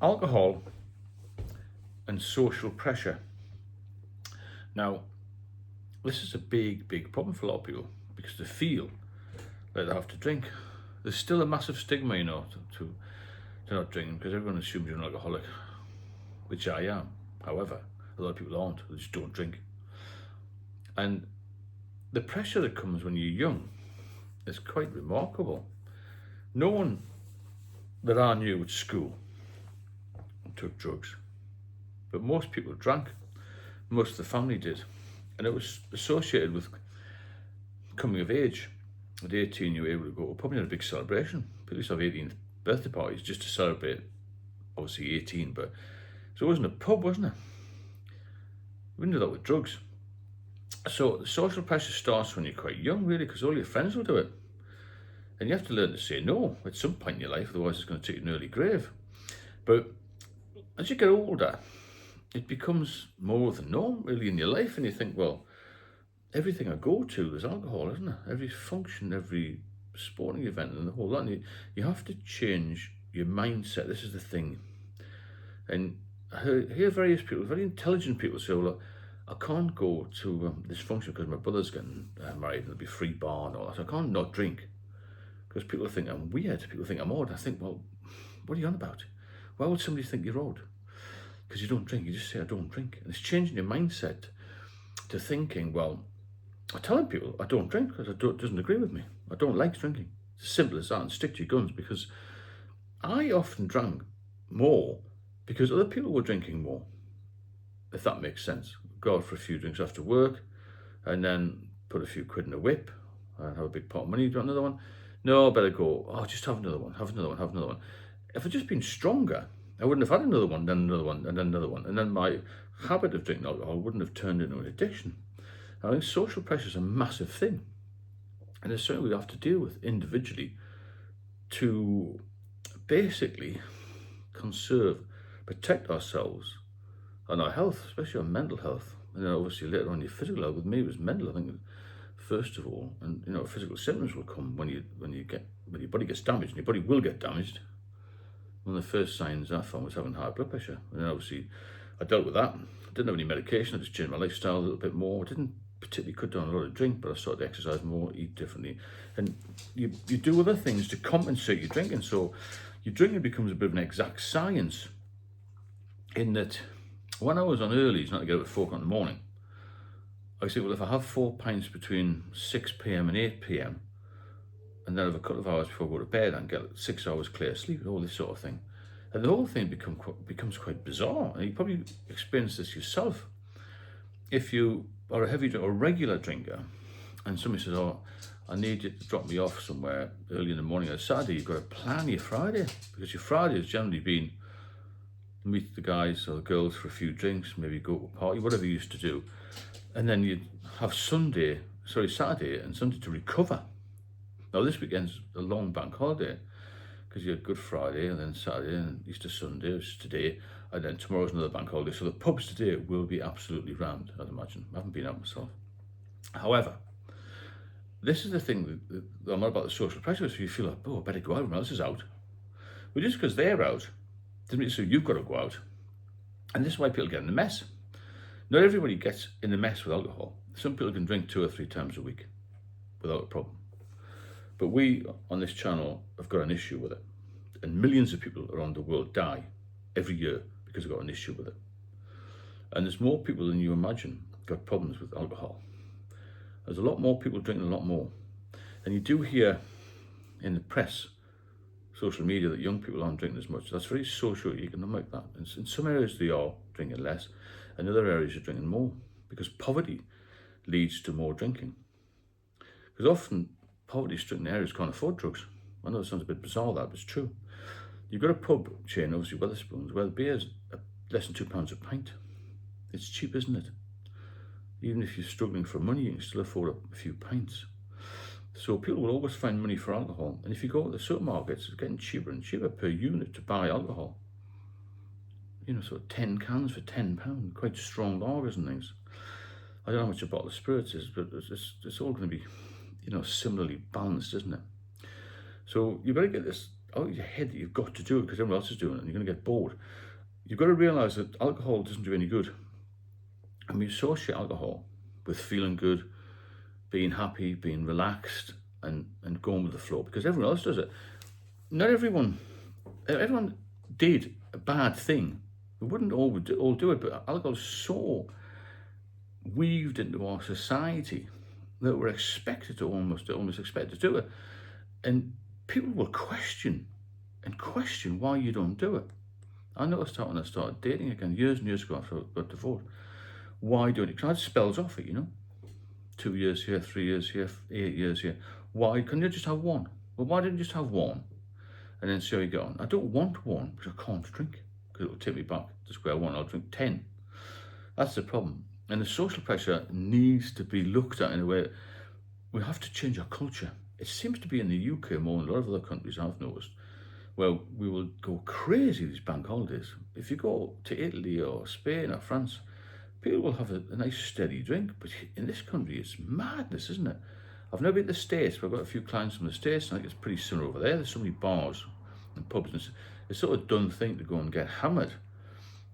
alcohol and social pressure. Now, this is a big problem for a lot of people because they feel that they have to drink. There's still a massive stigma, to not drinking because everyone assumes you're an alcoholic, which I am. However, a lot of people aren't, they just don't drink. And the pressure that comes when you're young is quite remarkable. No one that I knew at school took drugs, but most people drank. Most of the family did, and it was associated with coming of age. At 18, you were able to go probably had a big celebration. People used to have 18th birthday parties just to celebrate, obviously 18, but so it wasn't a pub, wasn't it? We didn't do that with drugs. So the social pressure starts when you're quite young, really, because all your friends will do it. And you have to learn to say no at some point in your life, otherwise it's going to take you to an early grave. But as you get older, it becomes more of the norm, really, in your life, and you think, well, everything I go to, there's alcohol, isn't there? Every function, every sporting event, and the whole lot. And you have to change your mindset. This is the thing. And I hear various people, very intelligent people say, well, I can't go to this function because my brother's getting married and there'll be free bar and all that. So I can't not drink because people think I'm weird. People think I'm odd. I think, well, what are you on about? Why would somebody think you're odd? Because you don't drink. You just say, I don't drink. And it's changing your mindset to thinking, well, I'm telling people I don't drink because it doesn't agree with me. I don't like drinking. It's as simple as that, and stick to your guns, because I often drank more because other people were drinking more, if that makes sense. Go out for a few drinks after work and then put a few quid in a whip and have a big pot of money. Do you want another one? No, I better go. Oh, just have another one, have another one, have another one. If I'd just been stronger, I wouldn't have had another one, then another one, and then another one. And then my habit of drinking alcohol wouldn't have turned into an addiction. I think social pressure is a massive thing. And it's something we have to deal with individually to basically conserve, protect ourselves and our health, especially our mental health. And then obviously later on your physical health. With me it was mental, I think, first of all. And physical symptoms will come when your body gets damaged, and your body will get damaged. One of the first signs I found was having high blood pressure. And then obviously I dealt with that. I didn't have any medication, I just changed my lifestyle a little bit more. I didn't particularly cut down a lot of drink, but I started to exercise more, eat differently. And you do other things to compensate your drinking. So your drinking becomes a bit of an exact science, in that when I was on earlies, not to get up at 4 o'clock in the morning, I say, well, if I have 4 pints between 6 p.m. and 8 p.m, and then have a couple of hours before I go to bed and get 6 hours clear sleep, all this sort of thing. And the whole thing becomes quite bizarre. And you probably experience this yourself. If you are a heavy drinker, or regular drinker, and somebody says, oh, I need you to drop me off somewhere early in the morning on a Saturday, you've got to plan your Friday, because your Friday has generally been meet the guys or the girls for a few drinks, maybe go to a party, whatever you used to do. And then you have Saturday and Sunday to recover. Now this weekend's a long bank holiday, because you had Good Friday and then Saturday and Easter Sunday, which is today, and then tomorrow's another bank holiday. So the pubs today will be absolutely rammed, I'd imagine. I haven't been out myself. However, this is the thing that I'm not about the social pressure, so you feel like, oh, I better go out, everyone else is out. But just because they're out, doesn't mean so you've got to go out. And this is why people get in the mess. Not everybody gets in the mess with alcohol. Some people can drink 2 or 3 times a week without a problem. But we on this channel have got an issue with it. And millions of people around the world die every year because they've got an issue with it. And there's more people than you imagine got problems with alcohol. There's a lot more people drinking a lot more. And you do hear in the press, social media, that young people aren't drinking as much. That's very socio-economic, that. In some areas they are drinking less, and other areas are drinking more, because poverty leads to more drinking. Because often poverty-stricken areas can't afford drugs. I know it sounds a bit bizarre, that, but it's true. You've got a pub chain, obviously Wetherspoons, where the beer's less than £2 a pint. It's cheap, isn't it? Even if you're struggling for money, you can still afford a few pints. So people will always find money for alcohol. And if you go to the supermarkets, it's getting cheaper and cheaper per unit to buy alcohol. So 10 cans for £10, quite strong lagers and things. I don't know how much a bottle of spirits is, but it's all going to be, similarly balanced, isn't it? So you better get this out of your head that you've got to do it because everyone else is doing it and you're going to get bored. You've got to realise that alcohol doesn't do any good. And we associate alcohol with feeling good, being happy, being relaxed, and going with the flow because everyone else does it. Not everyone did a bad thing. They wouldn't all do it, but alcohol is so weaved into our society that we're expected to almost expect to do it. And people will question why you don't do it. I noticed that when I started dating again years and years ago after I got divorced. Why do it? Because I had spells off it, 2 years here, 3 years here, 8 years here. Why couldn't you just have one? Well, why didn't you just have one and then see how you get on? I don't want one because I can't drink because it will take me back to square one. I'll drink 10. That's the problem. And the social pressure needs to be looked at in a way. We have to change our culture. It seems to be in the UK more than a lot of other countries I've noticed, where we will go crazy these bank holidays. If you go to Italy or Spain or France, people will have a nice steady drink. But in this country, it's madness, isn't it? I've never been to the States, but I've got a few clients from the States, and I think it's pretty similar over there. There's so many bars and pubs, and it's sort of a done thing to go and get hammered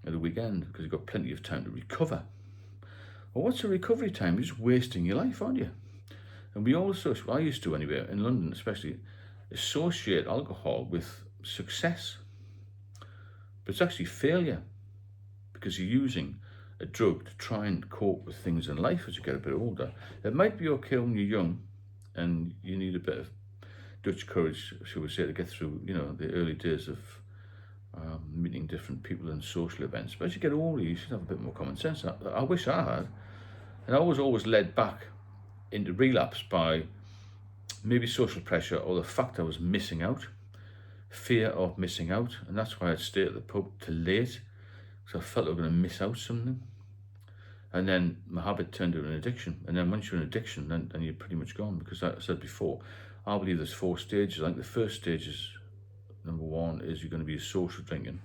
at the weekend because you've got plenty of time to recover. Well, what's the recovery time? You're just wasting your life, aren't you? And we also, I used to anyway, in London especially, associate alcohol with success. But it's actually failure because you're using a drug to try and cope with things in life as you get a bit older. It might be okay when you're young and you need a bit of Dutch courage, shall we say, to get through, the early days of meeting different people in social events. But as you get older, you should have a bit more common sense. I wish I had. And I was always led back into relapse by maybe social pressure or the fact I was missing out, fear of missing out. And that's why I'd stay at the pub till late because I felt I was going to miss out something. And then my habit turned into an addiction. And then once you're in addiction, then you're pretty much gone. Because like I said before, I believe there's 4 stages. I think the first stage is, number 1, is you're going to be a social drinking,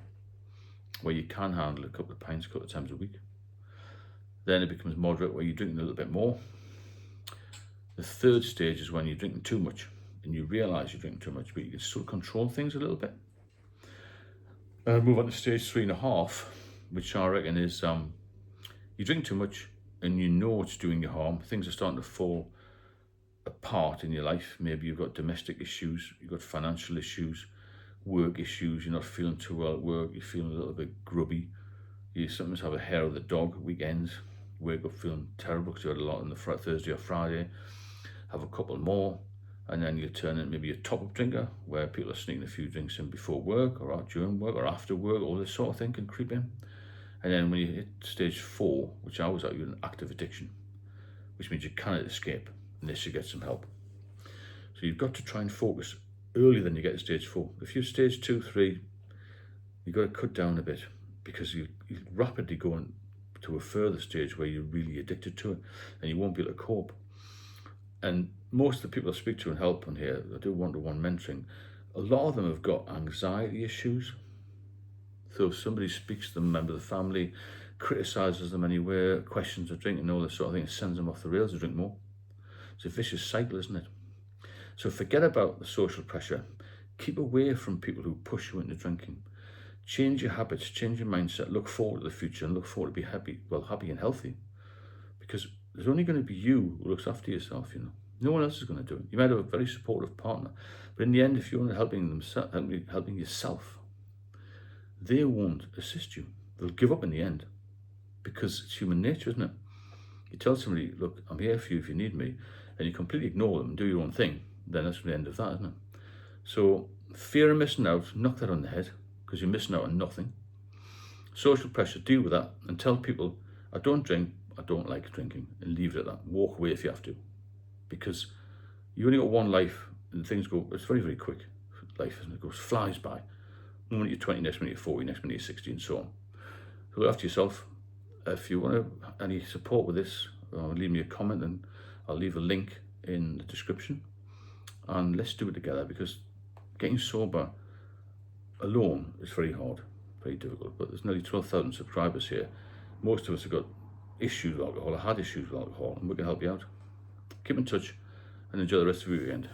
where you can handle a couple of pints a couple of times a week. Then it becomes moderate, where you're drinking a little bit more. The third stage is when you're drinking too much, and you realise you're drinking too much, but you can still control things a little bit. Move on to stage 3.5, which I reckon is you drink too much, and you know it's doing you harm. Things are starting to fall apart in your life. Maybe you've got domestic issues, you've got financial issues, work issues, you're not feeling too well at work, you're feeling a little bit grubby, you sometimes have a hair of the dog at weekends, wake up feeling terrible because you had a lot on the Thursday or Friday, have a couple more, and then you turn in maybe a top-up drinker where people are sneaking a few drinks in before work or during work or after work. All this sort of thing can creep in. And then when you hit stage 4, which I was at, you're in active addiction, which means you cannot escape unless you get some help. So you've got to try and focus earlier than you get to stage 4. If you're stage 2, 3, you've got to cut down a bit because you're rapidly going to a further stage where you're really addicted to it and you won't be able to cope. And most of the people I speak to and help on here, I do one-to-one mentoring, a lot of them have got anxiety issues. So if somebody speaks to them, a member of the family, criticises them anywhere, questions of drinking and all this sort of thing, it sends them off the rails to drink more. It's a vicious cycle, isn't it? So forget about the social pressure. Keep away from people who push you into drinking. Change your habits, change your mindset, look forward to the future and look forward to be happy and healthy. Because there's only going to be you who looks after yourself, No one else is going to do it. You might have a very supportive partner, but in the end, if you're not helping yourself, they won't assist you. They'll give up in the end because it's human nature, isn't it? You tell somebody, look, I'm here for you if you need me, and you completely ignore them and do your own thing, then that's the end of that, isn't it? So fear of missing out, knock that on the head because you're missing out on nothing. Social pressure, deal with that and tell people, I don't drink, I don't like drinking, and leave it at that. Walk away if you have to, because you only got one life and things go, it's very, very quick. Life, isn't it? It goes, flies by. One minute you're 20, next minute you're 40, next minute you're 60 and so on. So look after yourself. If you want any support with this, leave me a comment and I'll leave a link in the description. And let's do it together because getting sober alone is very hard, very difficult. But there's nearly 12,000 subscribers here. Most of us have got issues with alcohol, or had issues with alcohol, and we can help you out. Keep in touch and enjoy the rest of your weekend.